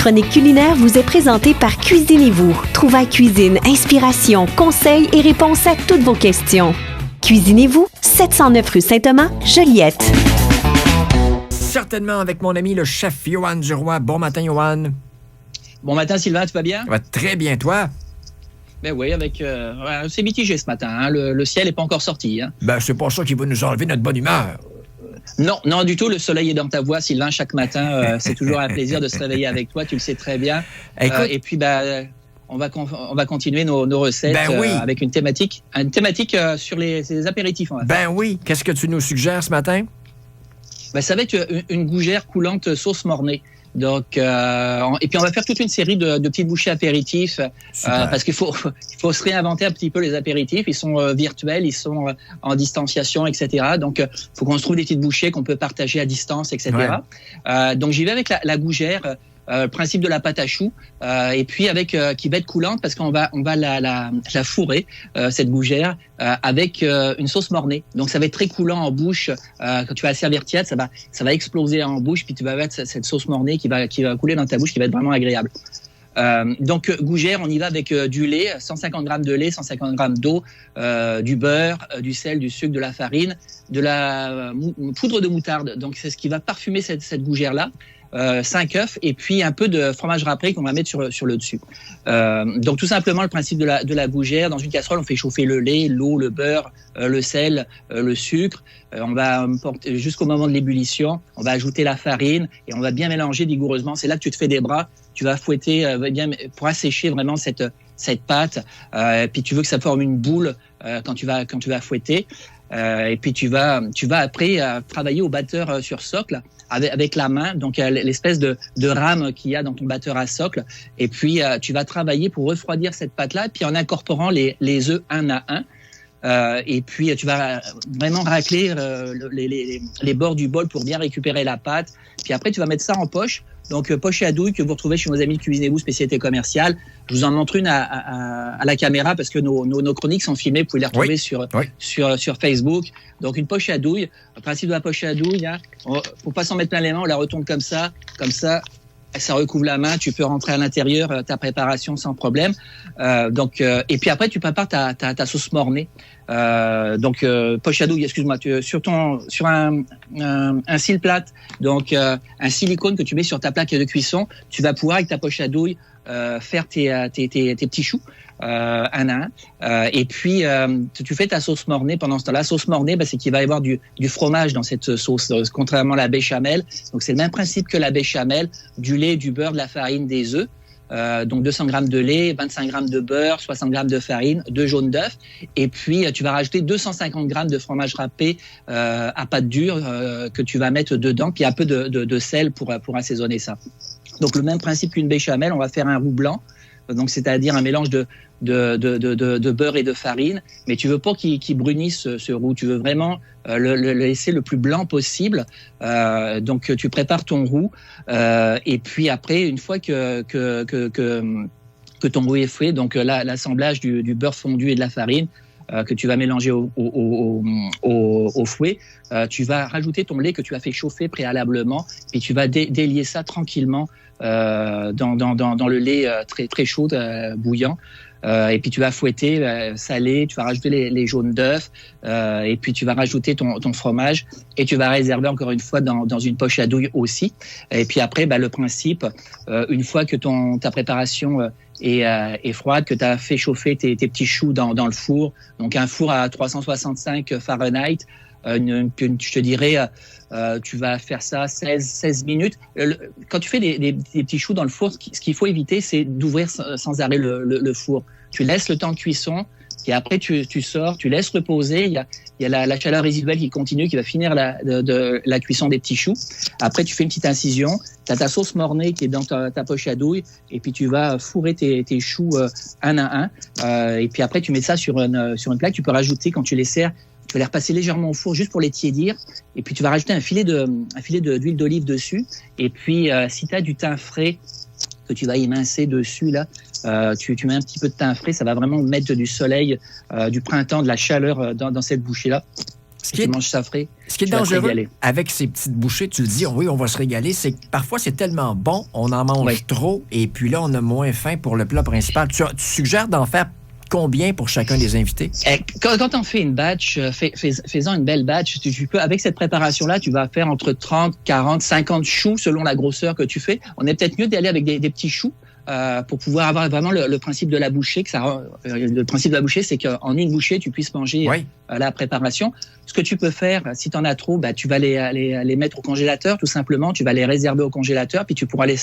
chronique culinaire vous est présentée par Cuisinez-vous. Trouvailles cuisine, inspiration, conseils et réponses à toutes vos questions. Cuisinez-vous, 709 rue Saint-Thomas, Joliette. Certainement avec mon ami le chef Yoann Duroy. Bon matin, Yoann. Bon matin, Sylvain, tu vas bien? Ça va très bien, toi? Ben oui, c'est mitigé ce matin. Hein. Le ciel n'est pas encore sorti. Hein. Ben, c'est pas ça qui va nous enlever notre bonne humeur. Non, du tout. Le soleil est dans ta voix, Sylvain. Chaque matin, c'est toujours un plaisir de se réveiller avec toi. Tu le sais très bien. Écoute, et puis, on va continuer nos recettes avec une thématique sur les apéritifs. Oui. Qu'est-ce que tu nous suggères ce matin? Ça va être une gougère coulante sauce mornée. Donc, et puis on va faire toute une série de petites bouchées apéritifs parce qu'il faut se réinventer un petit peu les apéritifs. Ils sont virtuels, ils sont en distanciation, etc. Donc, faut qu'on se trouve des petites bouchées qu'on peut partager à distance, etc. Ouais. Donc, j'y vais avec la gougère. Le principe de la pâte à choux et puis avec qui va être coulante parce qu'on va la fourrer cette gougère avec une sauce mornée. Donc ça va être très coulant en bouche quand tu vas la servir tiède, ça va exploser en bouche puis tu vas mettre cette sauce mornée qui va couler dans ta bouche qui va être vraiment agréable. Donc gougère, on y va avec du lait, 150 grammes de lait, 150 grammes d'eau, du beurre, du sel, du sucre, de la farine, de la poudre de moutarde. Donc c'est ce qui va parfumer cette gougère là. 5 œufs et puis un peu de fromage râpé qu'on va mettre sur le dessus. Donc tout simplement le principe de la gougère, dans une casserole on fait chauffer le lait, l'eau, le beurre, le sel, le sucre. On va porter jusqu'au moment de l'ébullition, on va ajouter la farine et on va bien mélanger vigoureusement. C'est là que tu te fais des bras, tu vas fouetter bien pour assécher vraiment cette pâte. Puis tu veux que ça forme une boule quand tu vas fouetter. Et puis tu vas après travailler au batteur sur socle avec la main, donc l'espèce de rame qu'il y a dans ton batteur à socle. Et puis tu vas travailler pour refroidir cette pâte-là, puis en incorporant les œufs un à un. Et puis tu vas vraiment racler les bords du bol pour bien récupérer la pâte. Puis après tu vas mettre ça en poche. Donc poche à douille que vous retrouvez chez nos amis Cuisinez-vous spécialité commerciale. Je vous en montre une à la caméra parce que nos chroniques sont filmées. Vous pouvez les retrouver sur Facebook. Donc une poche à douille. Le principe de la poche à douille, hein, faut pas s'en mettre plein les mains. On la retourne comme ça. Ça recouvre la main, tu peux rentrer à l'intérieur ta préparation sans problème. Et puis après tu prépares ta sauce mornée. Poche à douille, excuse-moi, sur un cil plate, donc un silicone que tu mets sur ta plaque de cuisson, tu vas pouvoir avec ta poche à douille faire tes petits choux un à un. Et puis tu fais ta sauce mornée pendant ce temps-là. La sauce mornée, c'est qu'il va y avoir du fromage dans cette sauce, contrairement à la béchamel. Donc c'est le même principe que la béchamel, du lait, du beurre, de la farine, des œufs. Donc 200 grammes de lait, 25 grammes de beurre, 60 grammes de farine, 2 jaunes d'œufs. Et puis tu vas rajouter 250 grammes de fromage râpé à pâte dure que tu vas mettre dedans, puis un peu de sel pour assaisonner ça. Donc le même principe qu'une béchamel, on va faire un roux blanc. Donc c'est-à-dire un mélange de beurre et de farine, mais tu veux pas qu'il brunisse ce roux, tu veux vraiment le laisser le plus blanc possible. Donc tu prépares ton roux et puis après une fois que ton roux est fait, donc l'assemblage du beurre fondu et de la farine que tu vas mélanger au fouet, tu vas rajouter ton lait que tu as fait chauffer préalablement, puis tu vas délier ça tranquillement dans le lait très très chaud, bouillant. Et puis tu vas fouetter, saler, tu vas rajouter les jaunes d'œufs, et puis tu vas rajouter ton fromage, et tu vas réserver encore une fois dans une poche à douille aussi. Et puis après, le principe, une fois que ta préparation est froide, que tu as fait chauffer tes petits choux dans le four, donc un four à 365 Fahrenheit, je te dirais, tu vas faire ça 16 minutes. Quand tu fais des petits choux dans le four, ce qu'il faut éviter, c'est d'ouvrir sans arrêt le four. Tu laisses le temps de cuisson, et après tu sors, tu laisses reposer. Il y a la chaleur résiduelle qui continue, qui va finir la cuisson des petits choux. Après, tu fais une petite incision. Tu as ta sauce mornée qui est dans ta poche à douille, et puis tu vas fourrer tes choux un à un. Et puis après, tu mets ça sur une plaque. Tu peux rajouter, quand tu les sers, tu vas les repasser légèrement au four juste pour les tiédir. Et puis tu vas rajouter un filet d'huile d'olive dessus. Et puis si tu as du thym frais que tu vas émincer dessus là, tu mets un petit peu de thym frais, ça va vraiment mettre du soleil, du printemps, de la chaleur dans cette bouchée là. Tu manges ça frais. Ce qui est dangereux avec ces petites bouchées, tu le dis, oui, on va se régaler, c'est que parfois c'est tellement bon, on en mange trop, et puis là, on a moins faim pour le plat principal. Tu suggères d'en faire combien pour chacun des invités? Quand on fait une batch, fais-en une belle batch. Tu peux, avec cette préparation-là, tu vas faire entre 30, 40, 50 choux selon la grosseur que tu fais. On est peut-être mieux d'aller avec des petits choux. Pour pouvoir avoir vraiment le principe de la bouchée, le principe de la bouchée, c'est qu'en une bouchée, tu puisses manger la préparation. Ce que tu peux faire, si tu en as trop, tu vas les mettre au congélateur, tout simplement. Tu vas les réserver au congélateur, puis tu pourras les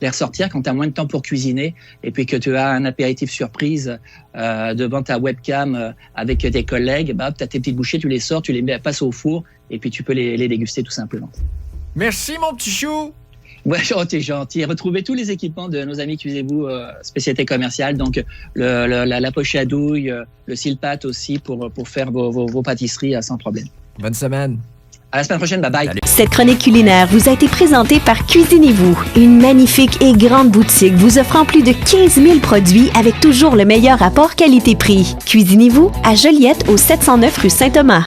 ressortir quand tu as moins de temps pour cuisiner, et puis que tu as un apéritif surprise devant ta webcam avec tes collègues. Tu as tes petites bouchées, tu les sors, tu les passes au four, et puis tu peux les déguster tout simplement. Merci, mon petit chou! Ouais, t'es gentil. Retrouvez tous les équipements de nos amis Cuisez-vous, spécialité commerciale. Donc, la poche à douille, le silpat aussi pour faire vos pâtisseries sans problème. Bonne semaine. À la semaine prochaine. Bye bye. Salut. Cette chronique culinaire vous a été présentée par Cuisinez-vous, une magnifique et grande boutique vous offrant plus de 15 000 produits avec toujours le meilleur rapport qualité-prix. Cuisinez-vous à Joliette au 709 rue Saint-Thomas.